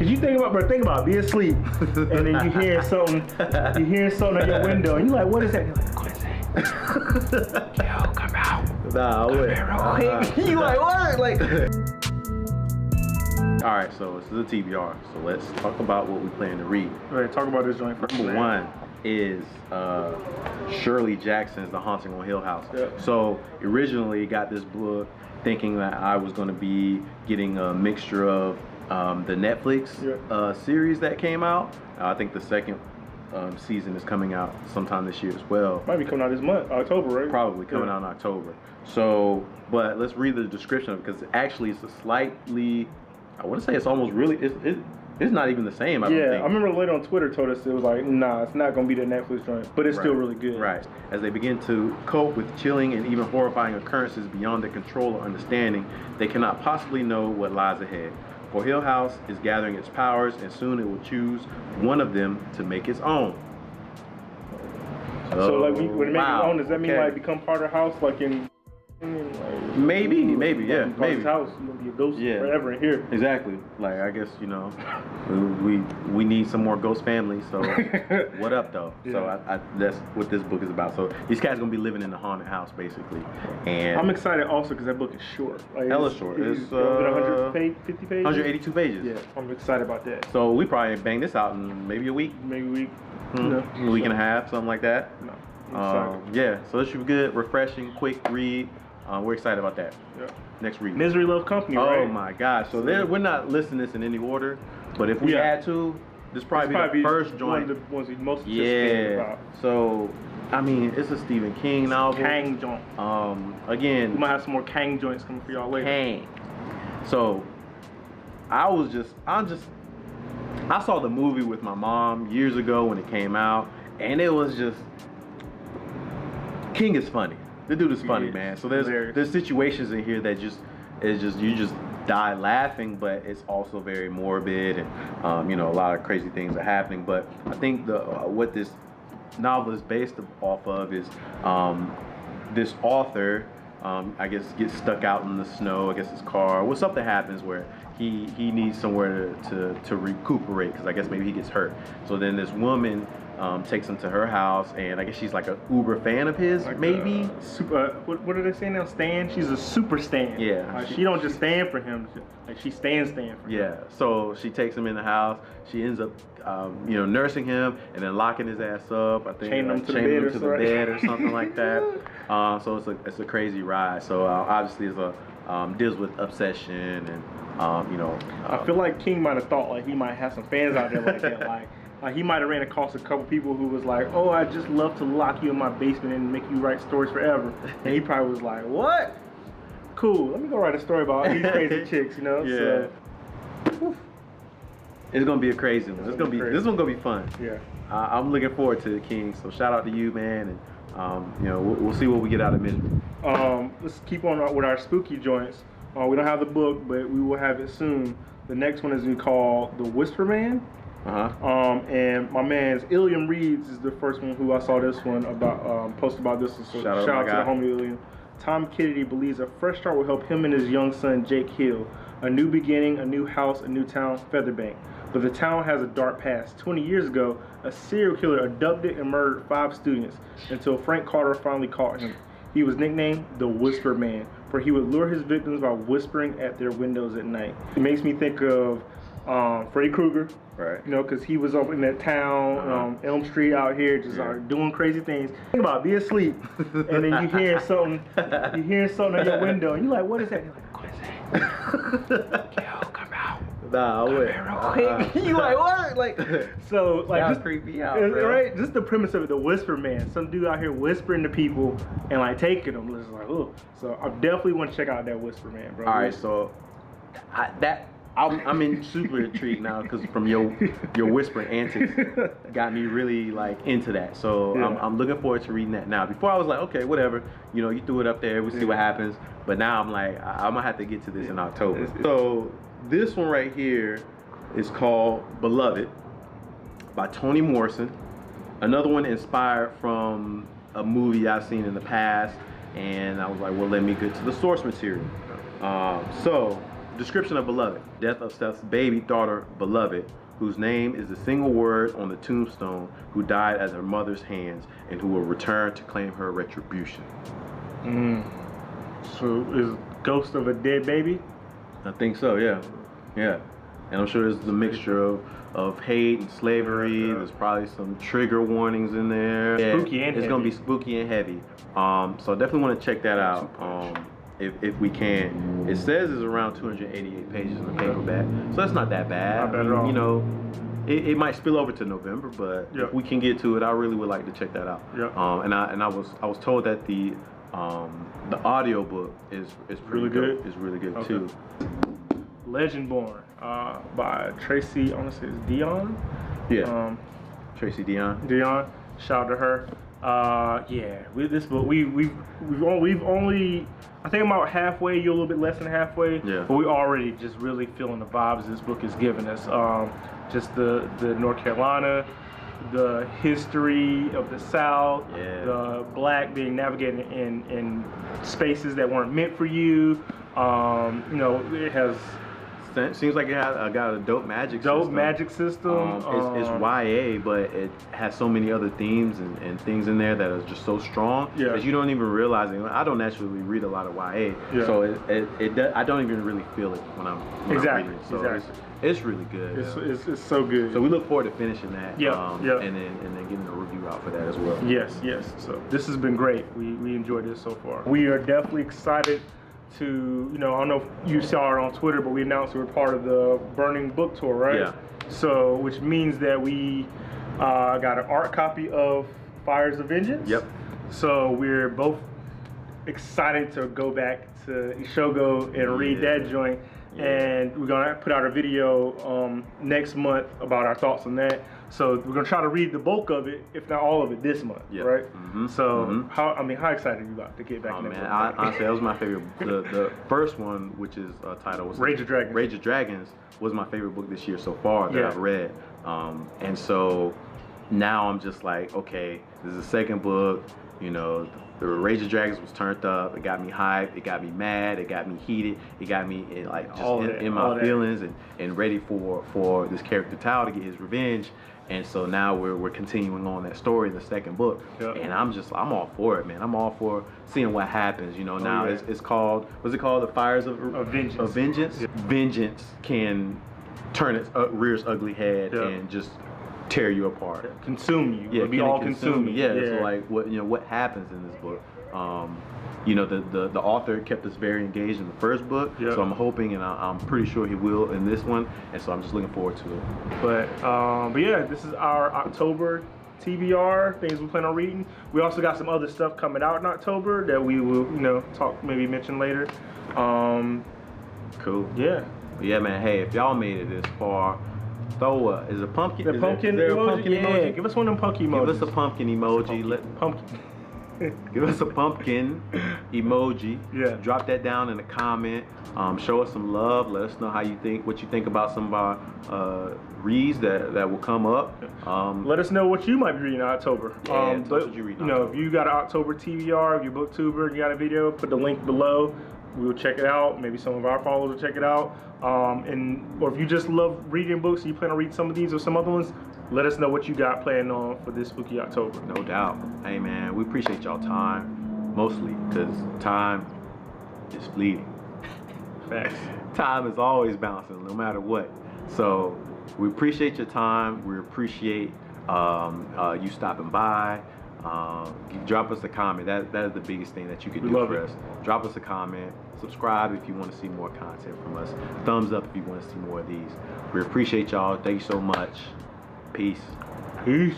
Cause you think about be asleep, and then you hear something at your window, and you're like, what is that? You're like, Quincy, yo, come out. Nah, I wouldn't. Real quick. You like, what? Like. All right, so this is a TBR. So let's talk about what we plan to read. All right, talk about this joint first. Number one is Shirley Jackson's The Haunting on Hill House. Yep. So originally got this book thinking that I was going to be getting a mixture of the Netflix series that came out. I think the second season is coming out sometime this year as well. Might be coming out this month, October, right? Probably coming out in October. So, but let's read the description of it, because actually it's a slightly, I want to say it's almost really, it's not even the same, I don't think. I remember later on Twitter told us it was like, nah, it's not going to be the Netflix joint, but it's still really good. Right. As they begin to cope with chilling and even horrifying occurrences beyond their control or understanding, they cannot possibly know what lies ahead. For Hill House is gathering its powers, and soon it will choose one of them to make its own. So like, when it makes its own, does that mean like become part of the house, like in like, maybe, yeah, maybe. House, you're gonna be a ghost forever in here. Exactly. Like, I guess, you know, we need some more ghost families. So what up though? Yeah. So that's what this book is about. So these cats gonna be living in the haunted house basically. And I'm excited also because that book is short. Like, hella short. It's 150 pages. 182 pages. Yeah, I'm excited about that. So we probably bang this out in maybe a week. Maybe a week. A week and a half, something like that. No. Yeah, so this should be good, refreshing, quick read. We're excited about that. Yeah. Next read. Misery Loves Company, right? Oh my gosh. So we're not listing this in any order, but if we had to, this probably be the first joint. One of the ones we most anticipated about. So, I mean, it's a Stephen King novel. Kang joint. Again, we might have some more Kang joints coming for y'all later. Kang. So, I saw the movie with my mom years ago when it came out, and it was just, King is funny. The dude is funny, man. So there's situations in here that you just die laughing, but it's also very morbid, and you know, a lot of crazy things are happening. But I think what this novel is based off of is this author, I guess, gets stuck out in the snow. I guess his car, well, something happens where he needs somewhere to recuperate, because I guess maybe he gets hurt. So then this woman takes him to her house, and I guess she's like a uber fan of his, like maybe. What do they say now? Stan? She's a super stan. Yeah. Like, she don't just stand for him. Like, she stands for him. Yeah. So she takes him in the house. She ends up, you know, nursing him and then locking his ass up. I think chaining him to the bed or something like that. So it's a crazy ride. So obviously it's deals with obsession and you know. I feel like King might have thought like he might have some fans out there like that. Like he might have ran across a couple people who was like, oh, I just love to lock you in my basement and make you write stories forever. And he probably was like, what? Cool, let me go write a story about these crazy chicks, you know? Yeah. So, it's gonna be a crazy one. This one's gonna be fun. Yeah. I'm looking forward to it, King. So shout out to you, man, and you know, we'll see what we get out of Misery. Let's keep on with our spooky joints. We don't have the book, but we will have it soon. The next one is called The Whisper Man. And my man's Illiam Reeds is the first one who I saw this one about, post about this one. So shout out to the homie Illiam. Tom Kennedy believes a fresh start will help him and his young son Jake Hill. A new beginning, a new house, a new town, Featherbank. But the town has a dark past. 20 years ago, a serial killer abducted and murdered 5 students until Frank Carter finally caught him. He was nicknamed the Whisper Man, for he would lure his victims by whispering at their windows at night. It makes me think of Freddy Krueger, right? You know, because he was up in that town, Elm Street out here, just doing crazy things. Think about be asleep, and then you hear something at your window, and you're like, what is that? You're like, Quincy, yo, come out. Nah, I wouldn't. Real quick. You like, what? Like, so, like, just creep me out, right? Just the premise of it, the Whisper Man. Some dude out here whispering to people and like taking them. It's like, oh. So I definitely want to check out that Whisper Man, bro. All right, so I'm in super intrigued now, because from your whispering antics got me really like into that. So I'm looking forward to reading that now. Before I was like, okay, whatever, you know, you threw it up there, we'll see what happens. But now I'm like, I'm gonna have to get to this in October. So this one right here is called Beloved by Toni Morrison. Another one inspired from a movie I've seen in the past, and I was like, well, let me get to the source material. So description of Beloved. Death of Steph's baby daughter, Beloved, whose name is the single word on the tombstone, who died at her mother's hands and who will return to claim her retribution. So is Ghost of a Dead Baby? I think so, yeah. Yeah. And I'm sure there's a mixture of hate and slavery. There's probably some trigger warnings in there. Spooky and It's heavy. going to be spooky and heavy. So definitely want to check that out if we can. It says it's around 288 pages in the paperback. So that's not that bad. Not bad at all. You know, it might spill over to November, but if we can get to it, I really would like to check that out. And I was told that the audio book is pretty really good. It's really good too. Legendborn by Tracy. I want to say it's Dion. Yeah. Tracy Dion. Dion. Shout out to her. This book we've only I think I'm about halfway. You're a little bit less than halfway. Yeah. But we already just really feeling the vibes this book is giving us. Just the North Carolina, the history of the South, the black being navigated in spaces that weren't meant for you. It has. Seems like it got a dope magic system. It's YA, but it has so many other themes and things in there that are just so strong that you don't even realize it. I don't naturally read a lot of YA, so I don't even really feel it when I'm reading it. So it's really good. It's so good. So we look forward to finishing that. And then getting a review out for that as well. Yes. So this has been great. We enjoyed this so far. We are definitely excited to, I don't know if you saw it on Twitter, but we announced we were part of the Burning Book Tour, right? Yeah. So, which means that we got an art copy of Fires of Vengeance. Yep. So we're both excited to go back to Ishogo and read that joint. Yeah. And we're gonna put out a video next month about our thoughts on that. So we're gonna try to read the bulk of it, if not all of it, this month, right? So how excited are you about to get back in that book? Honestly, that was my favorite. The first one, which is titled was Rage of Dragons. Rage of Dragons was my favorite book this year so far that I've read. And so now I'm just like, okay, this is the second book. The Rage of Dragons was turned up. It got me hyped. It got me mad. It got me heated. It got me in my feelings and ready for this character Tao to get his revenge. And so now we're continuing on that story in the second book. Yep. And I'm all for it, man. I'm all for seeing what happens. Now it's called, what's it called? The Fires of Vengeance. Of Vengeance. Yeah. Vengeance can turn its rear's ugly head and just tear you apart, consume you. Yeah, be all consuming. Yeah. So like what happens in this book? The author kept us very engaged in the first book, so I'm hoping and I'm pretty sure he will in this one, and so I'm just looking forward to it. But yeah, this is our October TBR things we plan on reading. We also got some other stuff coming out in October that we will mention later. Cool. Yeah. But yeah, man. Hey, if y'all made it this far, throw is a pumpkin. The pumpkin emoji? Give us one of them pumpkin emojis. Give us a pumpkin emoji. Pumpkin. Give us a pumpkin emoji. Yeah. Drop that down in the comment. Show us some love. Let us know what you think about some of our reads that will come up. Let us know what you might be reading in October. What you read. If you got an October TBR, if you're Booktuber and you got a video, put the link below. We will check it out. Maybe some of our followers will check it out. Or if you just love reading books and you plan on reading some of these or some other ones, let us know what you got planned on for this spooky October. No doubt. Hey man, we appreciate y'all time, mostly because time is fleeting. Facts. Time is always bouncing, no matter what. So we appreciate your time. We appreciate you stopping by. Drop us a comment. That is the biggest thing that you could do for us. Drop us a comment. Subscribe if you want to see more content from us. Thumbs up if you want to see more of these. We appreciate y'all. Thank you so much. Peace. Peace.